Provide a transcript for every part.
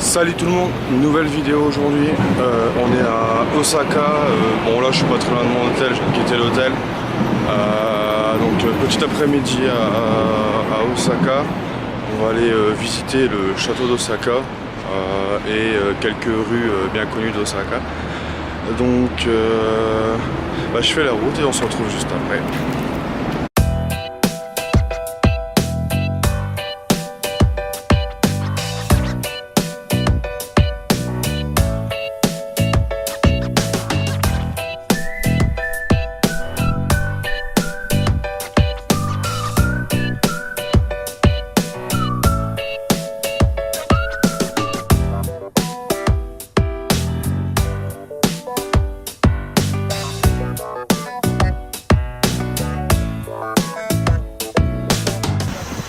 Salut tout le monde, nouvelle vidéo aujourd'hui. On est à Osaka. Bon là je suis pas très loin de mon hôtel, je viens de quitter l'hôtel. Donc petit après-midi à Osaka. On va aller visiter le château d'Osaka et quelques rues bien connues d'Osaka. Donc je fais la route et on se retrouve juste après.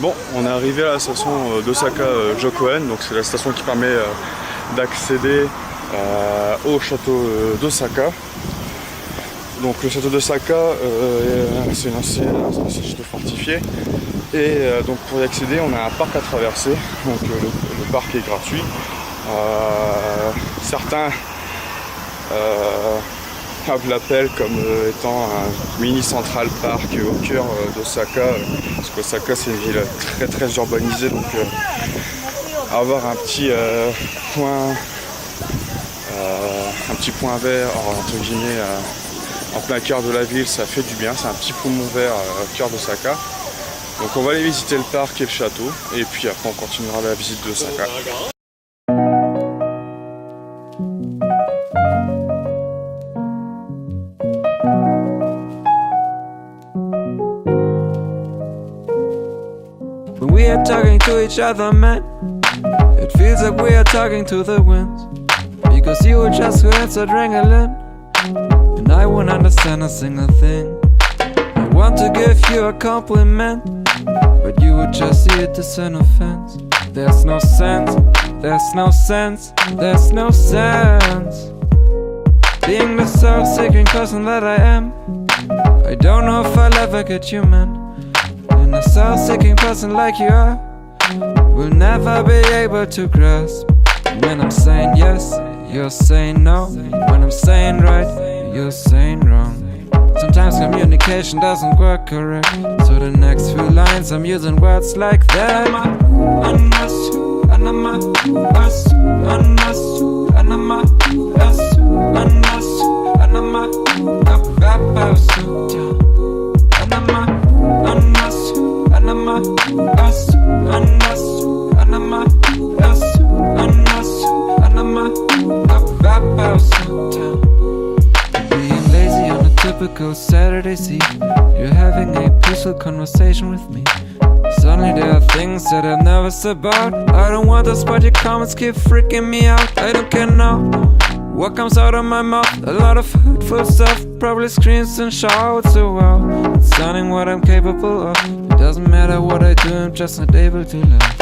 Bon, on est arrivé à la station d'Osaka Jokoen, donc c'est la station qui permet d'accéder au château d'Osaka. Donc le château d'Osaka, c'est un château fortifié, et donc pour y accéder, on a un parc à traverser. Donc le parc est gratuit. Certains l'appelle comme étant un mini Central Park au cœur d'Osaka, parce qu'Osaka c'est une ville très urbanisée, donc avoir un petit point vert entre guillemets en plein cœur de la ville, ça fait du bien. C'est un petit poumon vert au cœur d'Osaka. Donc on va aller visiter le parc et le château, et puis après on continuera la visite d'Osaka. We are talking to each other, man. It feels like we are talking to the wind, because you were just who answered Rangelin, and I won't understand a single thing. I want to give you a compliment, but you would just see it as an offense. There's no sense, there's no sense, there's no sense being the self-seeking person that I am. I don't know if I'll ever get you, man. And a self-seeking person like you are will never be able to grasp. When I'm saying yes, you're saying no. When I'm saying right, you're saying wrong. Sometimes communication doesn't work correct, so the next few lines I'm using words like that. Being lazy on a typical Saturday Eve, you're having a peaceful conversation with me. Suddenly there are things that I've never said about. I don't want this, but your comments keep freaking me out. I don't care now what comes out of my mouth. A lot of hurtful stuff, probably screams and shouts. So wow, it's sounding what I'm capable of. It doesn't matter what I do, I'm just not able to love.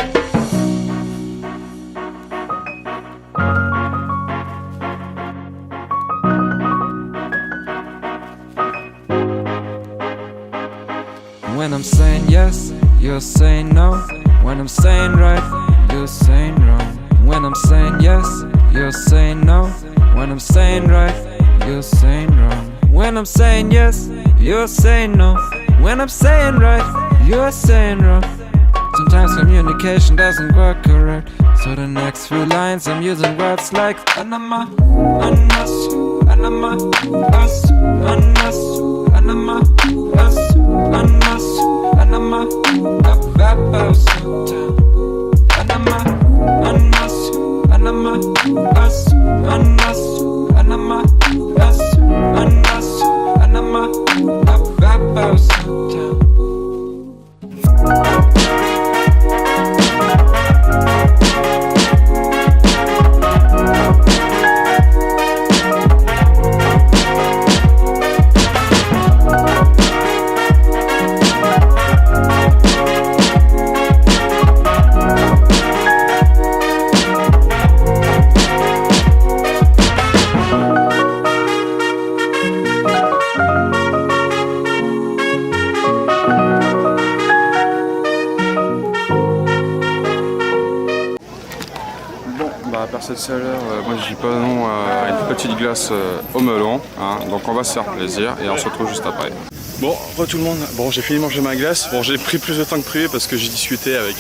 When I'm saying yes, you're saying no. When I'm saying right, you're saying wrong. When I'm saying yes, you're saying no. When I'm saying right, you're saying wrong. When I'm saying yes, you're saying no. When I'm saying right, you're saying wrong. Sometimes communication doesn't work correct, so the next few lines I'm using words like anama, anasu, anama, asu, anasu, anama, asu, anasu, anama, ababasu, anama, anasu, anama, asu, anasu, anama, asu, anasu, anama, ababasu. Bah, par cette chaleur, moi je dis pas non à une petite glace au melon, hein, donc on va se faire plaisir et on se retrouve juste après. Bon, tout le monde, bon j'ai fini de manger ma glace, bon j'ai pris plus de temps que prévu parce que j'ai discuté avec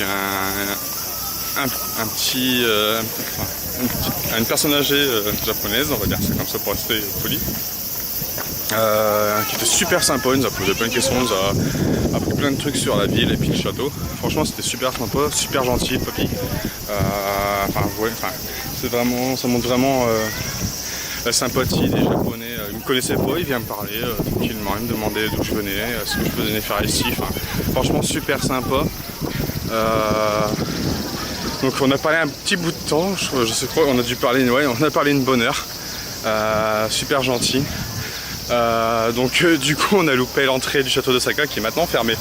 une personne âgée japonaise, on va dire c'est comme ça pour rester poli. Qui était super sympa, il nous a posé plein de questions, il nous a appris plein de trucs sur la ville et puis le château. Franchement c'était super sympa, super gentil, papy. C'est vraiment, ça montre vraiment la sympathie des Japonais. Il me connaissait pas, il vient me parler tranquillement, il me demandait d'où je venais, ce que je venais faire ici. Enfin, franchement super sympa. Donc on a parlé un petit bout de temps, je sais pas, on a dû parler, ouais, on a parlé une bonne heure. Super gentil. Du coup on a loupé l'entrée du château d'Osaka qui est maintenant fermé.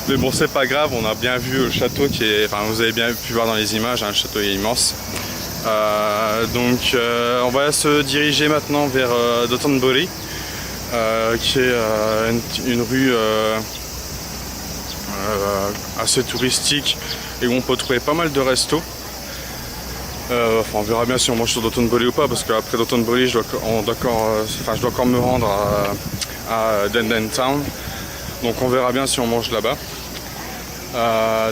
Mais bon c'est pas grave, on a bien vu le château qui est, enfin vous avez bien pu voir dans les images, hein, le château est immense. On va se diriger maintenant vers Dotonbori, qui est une rue assez touristique et où on peut trouver pas mal de restos. On verra bien si on mange sur Dotonbori ou pas, parce qu'après Dotonbori je dois encore me rendre à Denden Town, donc on verra bien si on mange là-bas. Là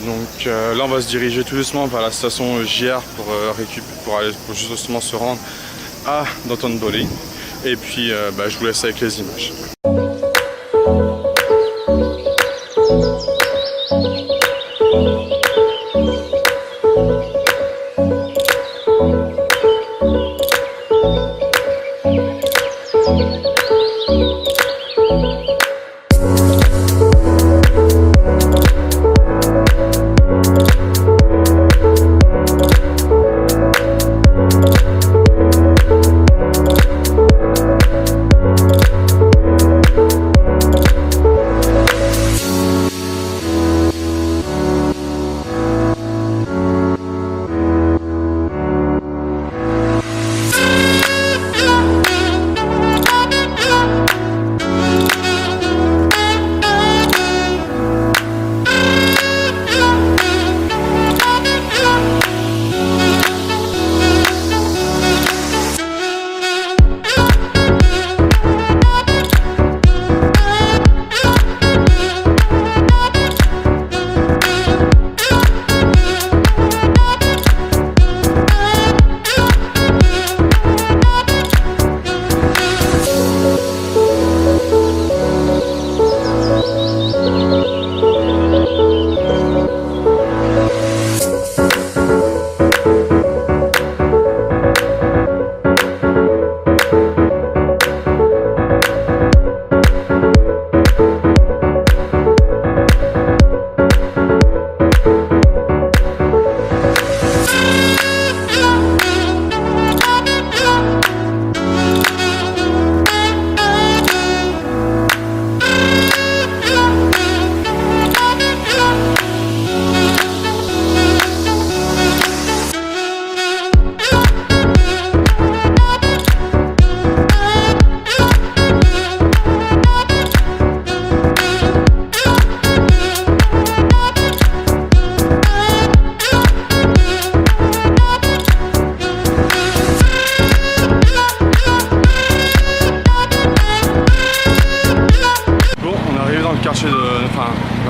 on va se diriger tout doucement vers la station JR pour justement se rendre à Dotonbori, et puis je vous laisse avec les images.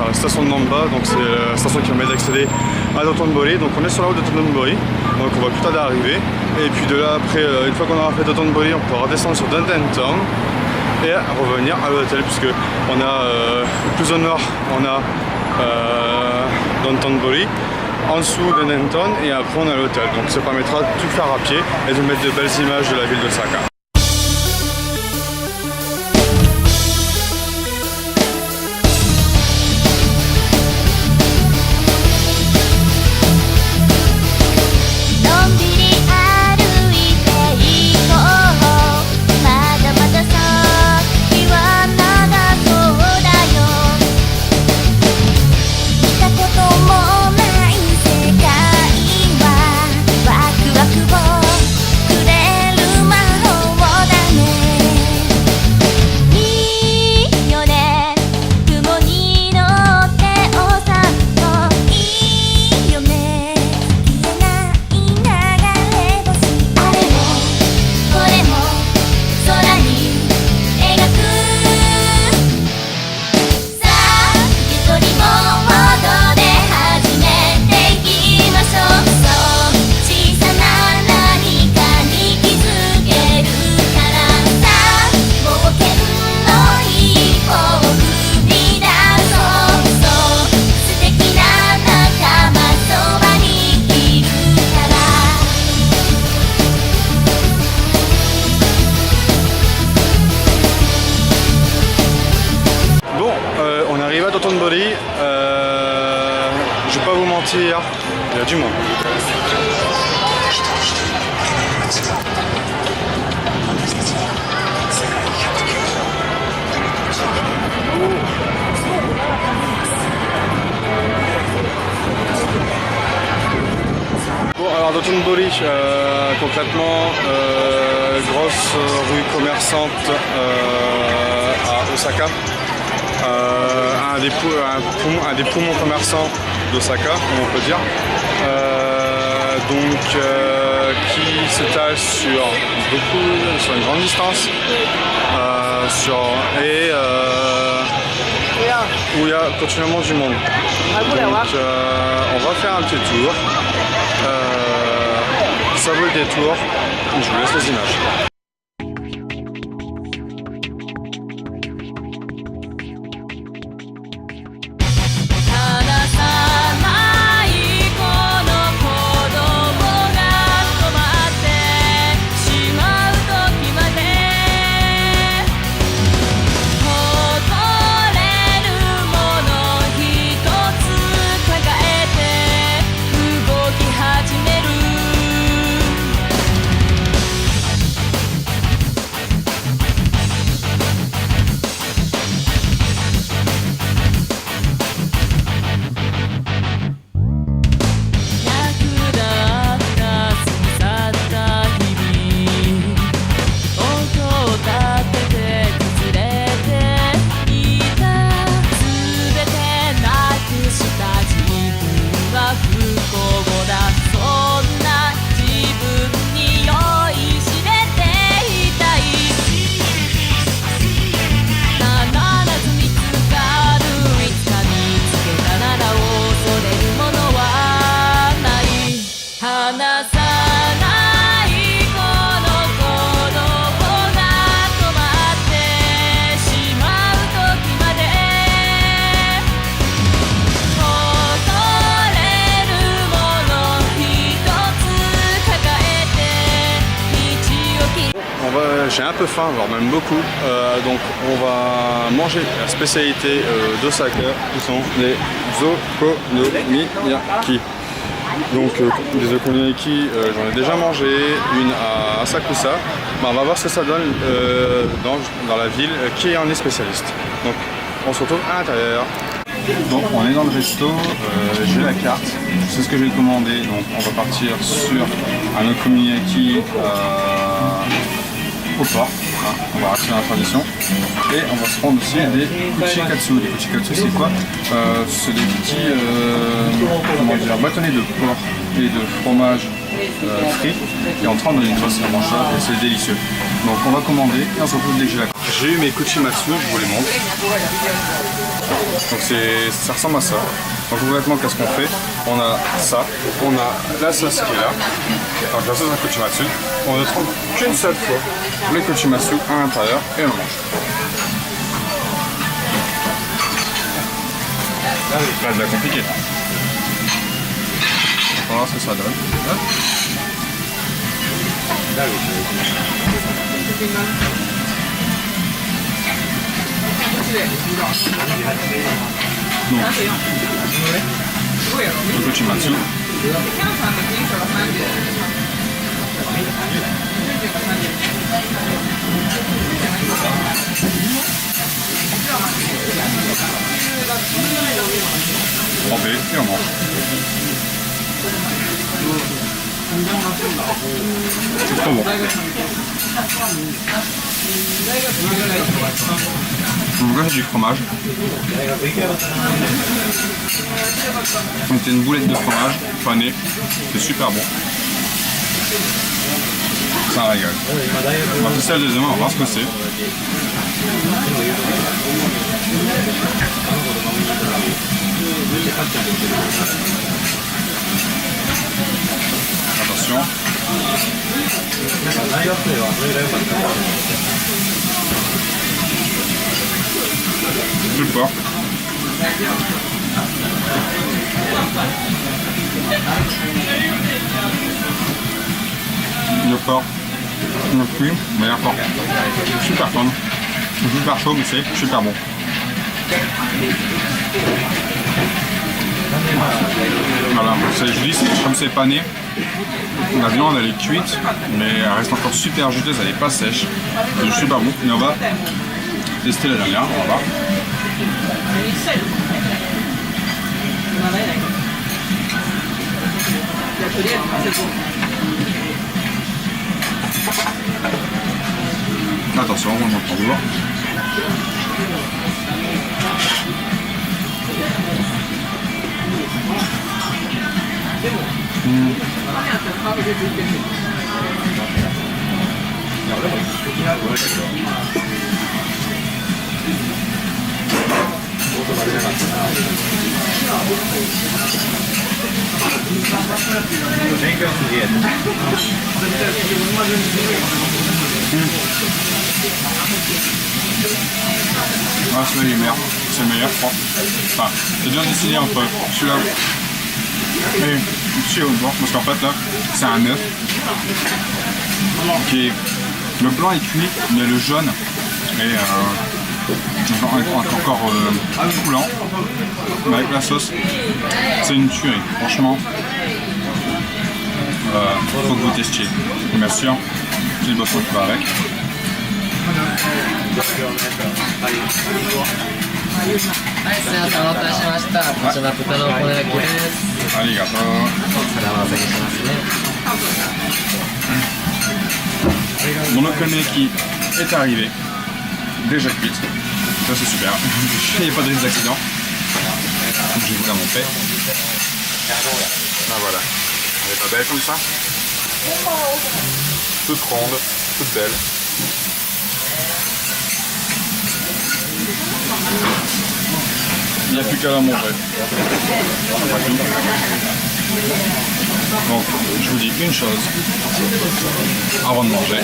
La station de Namba, donc c'est la station qui permet d'accéder à Dotonbori. Donc on est sur la route de Dotonbori, donc on va plus tard d'arriver. Et puis de là après, une fois qu'on aura fait Dotonbori, on pourra descendre sur Denden Town et revenir à l'hôtel, puisque on a plus au nord, on a Dotonbori, en dessous Denden Town, et après on a l'hôtel. Donc ça permettra de tout faire à pied et de mettre de belles images de la ville d'Osaka. partir. Il y a du monde. Bon, alors Dotonbori, concrètement, grosse rue commerçante à Osaka. Un des poumons commerçants d'Osaka, on peut dire. Qui s'étale sur une grande distance, où il y a continuellement du monde. Donc on va faire un petit tour. Ça vaut le détour. Je vous laisse les images. j'ai un peu faim, voire même beaucoup, donc on va manger la spécialité d'Osaka, qui sont les okonomiyaki. Donc les okonomiyaki, j'en ai déjà mangé une à Asakusa. Bah, on va voir ce que ça donne dans la ville, qui en est spécialiste. Donc on se retrouve à l'intérieur. Donc on est dans le resto, j'ai la carte, je sais ce que j'ai commandé, donc on va partir sur un okonomiyaki au port, hein, on va rester dans la tradition, et on va se prendre aussi des kuchikatsu. Les kuchikatsu c'est quoi? C'est des petits bâtonnets de porc et de fromage frit, et on trempe dans une sauce et on mange ça, et c'est délicieux. Donc on va commander et on se retrouve dès que j'ai la carte. J'ai eu mes kuchimatsu, je vous les montre. Donc ça ressemble à ça. Donc concrètement, qu'est-ce qu'on fait? On a ça, on a la sauce qui est là, donc la sauce à kuchimatsu. On ne trempe qu'une seule fois les kuchimatsu à l'intérieur et on mange. Là, c'est bien compliqué. On va voir ce que ça donne. Le kuchimatsu. Trempé et on mange. C'est trop bon. Donc là, c'est du fromage. Donc c'est une boulette de fromage panée. C'est super bon. C'est un régal. On va tester la deuxième, on va voir ce que c'est. Attention. Le porc. Le porc. Le fruit, meilleur porc. Super fun. Super chaud, mais c'est super bon. Voilà, je dis, comme c'est pané, la viande elle est cuite, mais elle reste encore super juteuse, elle n'est pas sèche. C'est super bon. Et on va tester la dernière, on va voir. Attention, on monte en lourd. Ah, celui-là il est meilleur, c'est le meilleur je crois. Enfin, c'est bien décidé entre celui-là et celui-là au bord, parce qu'en fait là, c'est un œuf qui est... Le blanc est cuit, mais le jaune est encore coulant. Mais avec la sauce, c'est une tuerie, franchement. Faut que vous testiez. Et bien sûr, petite boisson qui va avec. Mon okonomiyaki est arrivé, déjà cuite, ça c'est super, il n'y a pas de risque d'accident, je vais vous la montrer. Ah voilà, elle est pas belle comme ça, toute ronde, toute belle. Il n'y a plus qu'à la manger. Donc, je vous dis une chose avant de manger.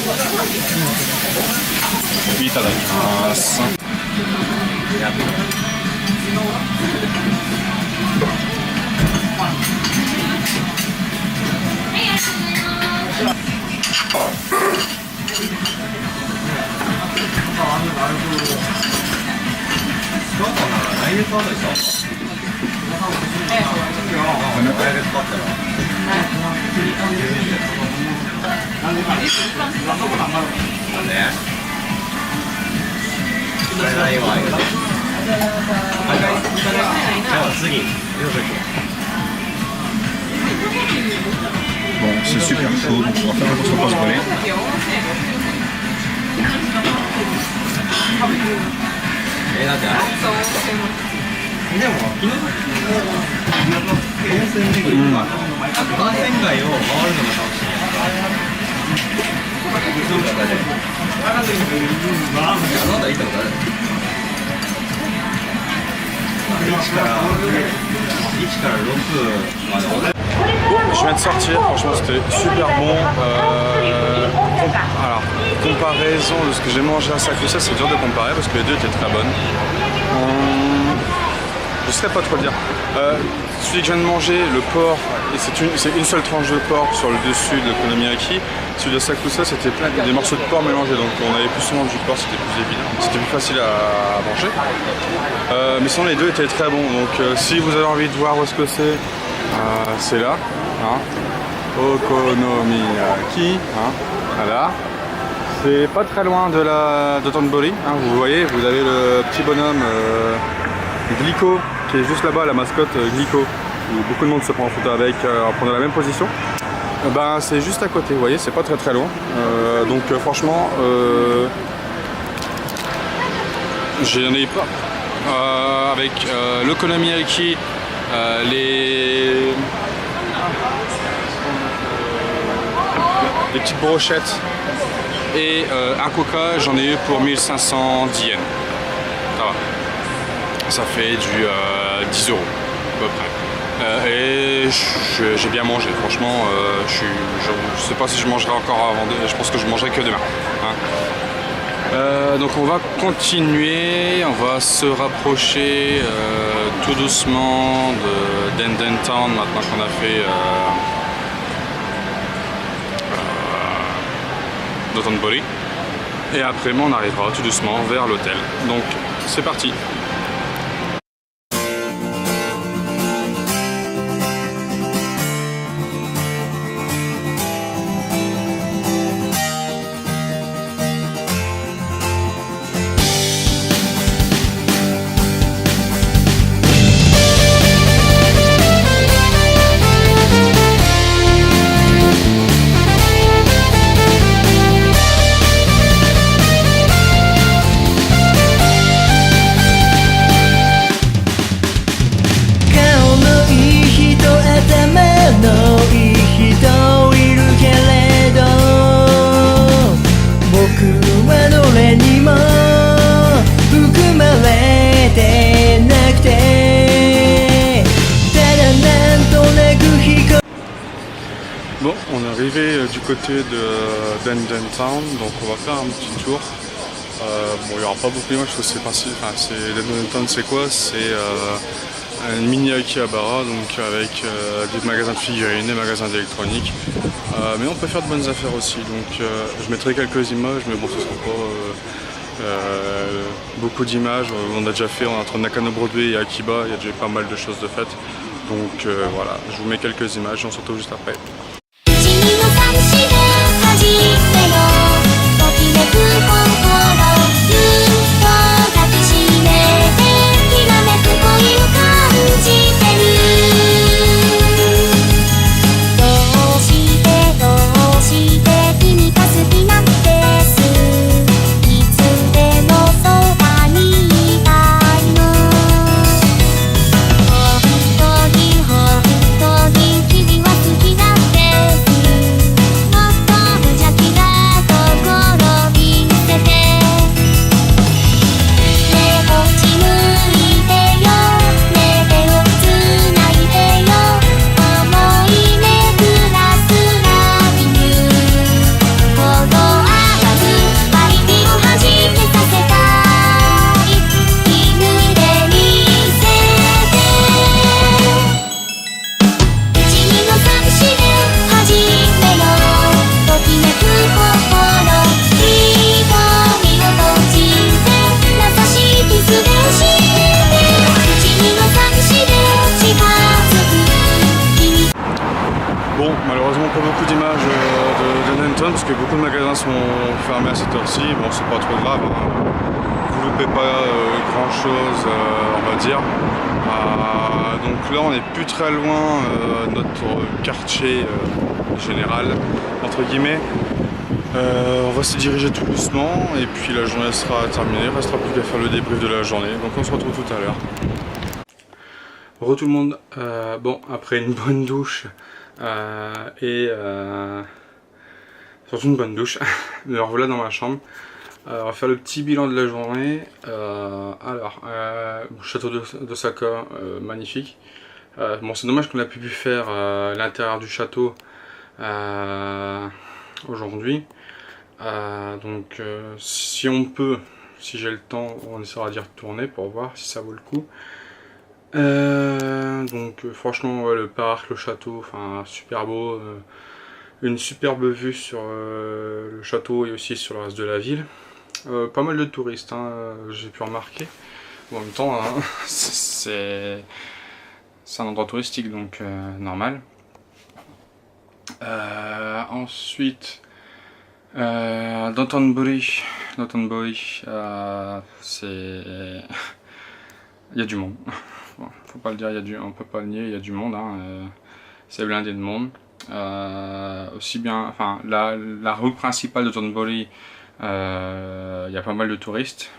Itadakimasu. Bon, c'est super chaud, donc on va faire attention à pas se brûler. Je viens de sortir, franchement c'était super bon. Alors, comparaison de ce que j'ai mangé à Sakusa, c'est dur de comparer parce que les deux étaient très bonnes. Je ne saurais pas trop le dire. Celui que je viens de manger, le porc, c'est une seule tranche de porc sur le dessus de l'okonomiyaki. Celui de Sakusa, c'était plein des morceaux de porc mélangés, donc on avait plus souvent du porc, c'était plus évident, c'était plus facile à manger. Mais sinon les deux étaient très bons, donc si vous avez envie de voir où est-ce que c'est là, hein. Okonomiyaki, hein. Voilà. C'est pas très loin de la Dotonbori, hein. Vous voyez, vous avez le petit bonhomme Glico qui est juste là-bas, la mascotte Glico, où beaucoup de monde se prend en photo avec en prenant la même position. Ben, c'est juste à côté, vous voyez, c'est pas très très loin. Donc franchement, j'en ai pas. Avec l'okonomiyaki, les petites brochettes et un coca, j'en ai eu pour 1510 yens. Ça va. Ça fait du 10 € à peu près. Et j'ai bien mangé, franchement, je sais pas si je mangerai encore avant, je pense que je mangerai que demain. Hein. Donc on va continuer, on va se rapprocher tout doucement de Denden Town maintenant qu'on a fait Dotonbori. Et après on arrivera tout doucement vers l'hôtel. Donc c'est parti. Bon, on est arrivé du côté de Denden Town, donc on va faire un petit tour. Bon, il n'y aura pas beaucoup d'images parce que Denden Town, c'est quoi? C'est un mini Akihabara, donc avec des magasins de figurines, des magasins d'électronique. Mais on peut faire de bonnes affaires aussi, donc je mettrai quelques images, mais bon, ce ne sera pas beaucoup d'images. On a déjà fait entre Nakano Broadway et Akiba, il y a déjà eu pas mal de choses de faites. Donc voilà, je vous mets quelques images et on se retrouve juste après. Bon, malheureusement pas beaucoup d'images de Nanton parce que beaucoup de magasins sont fermés à cette heure-ci. Bon, c'est pas trop grave, hein. Vous loupez pas grand chose, on va dire. Donc là, on n'est plus très loin de notre quartier général, entre guillemets. On va se diriger tout doucement et puis la journée sera terminée. Il ne restera plus qu'à faire le débrief de la journée. Donc on se retrouve tout à l'heure. Bonjour tout le monde. Bon, après une bonne douche surtout une bonne douche, me revoilà dans ma chambre. On va faire le petit bilan de la journée. Château d'Osaka, magnifique. Bon, c'est dommage qu'on a pu faire l'intérieur du château aujourd'hui. Donc si on peut, si j'ai le temps, on essaiera d'y retourner pour voir si ça vaut le coup. Donc franchement ouais, le parc, le château, enfin super beau, une superbe vue sur le château et aussi sur le reste de la ville. Pas mal de touristes, hein, j'ai pu remarquer. Bon, en même temps, hein, c'est un endroit touristique donc normal. Ensuite, Dotonbori, c'est... il y a du monde. Bon, faut pas le dire, on peut pas le nier, il y a du monde, hein, c'est blindé de monde. Aussi bien, enfin, la rue principale de Dotonbori, il y a pas mal de touristes,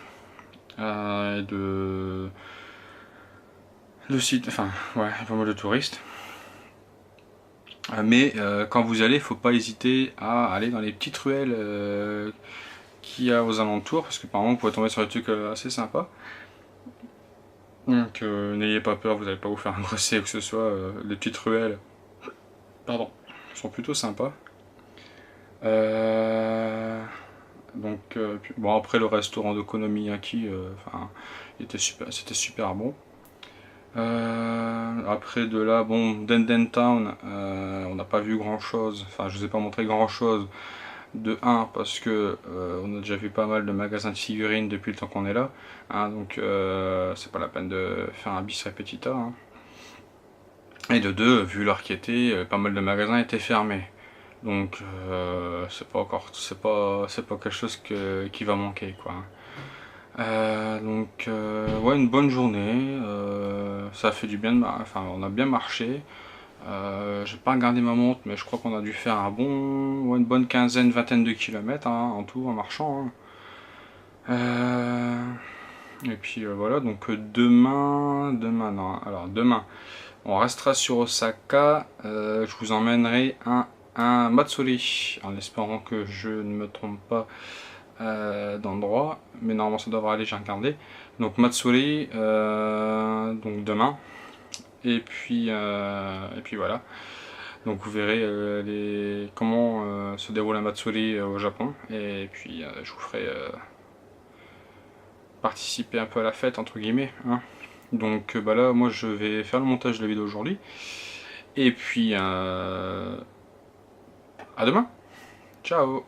de sites, enfin, ouais, pas mal de touristes. Mais quand vous allez, il ne faut pas hésiter à aller dans les petites ruelles qu'il y a aux alentours, parce que par exemple vous pouvez tomber sur des trucs assez sympas. Donc n'ayez pas peur, vous n'allez pas vous faire agresser ou que ce soit. Les petites ruelles, pardon, sont plutôt sympas. Bon, après le restaurant de Konomiyaki, c'était super bon. Après de là, bon, Denden Town, on n'a pas vu grand chose, enfin je vous ai pas montré grand chose de 1 parce que on a déjà vu pas mal de magasins de figurines depuis le temps qu'on est là, hein, donc c'est pas la peine de faire un bis repetita, hein. Et de 2, vu l'heure qui était, pas mal de magasins étaient fermés, donc c'est pas quelque chose qui va manquer, quoi. Ouais, une bonne journée, ça a fait du bien, enfin on a bien marché. J'ai pas regardé ma montre, mais je crois qu'on a dû faire une bonne vingtaine de kilomètres, hein, en tout en marchant, hein. Et puis voilà, donc demain on restera sur Osaka. Je vous emmènerai un Matsuri, en espérant que je ne me trompe pas d'endroit, mais normalement ça devrait aller, j'ai regardé. Donc Matsuri, donc demain, et puis voilà. Donc vous verrez comment se déroule un Matsuri au Japon, et puis je vous ferai participer un peu à la fête entre guillemets, hein. Donc bah là moi je vais faire le montage de la vidéo aujourd'hui, et puis à demain, ciao.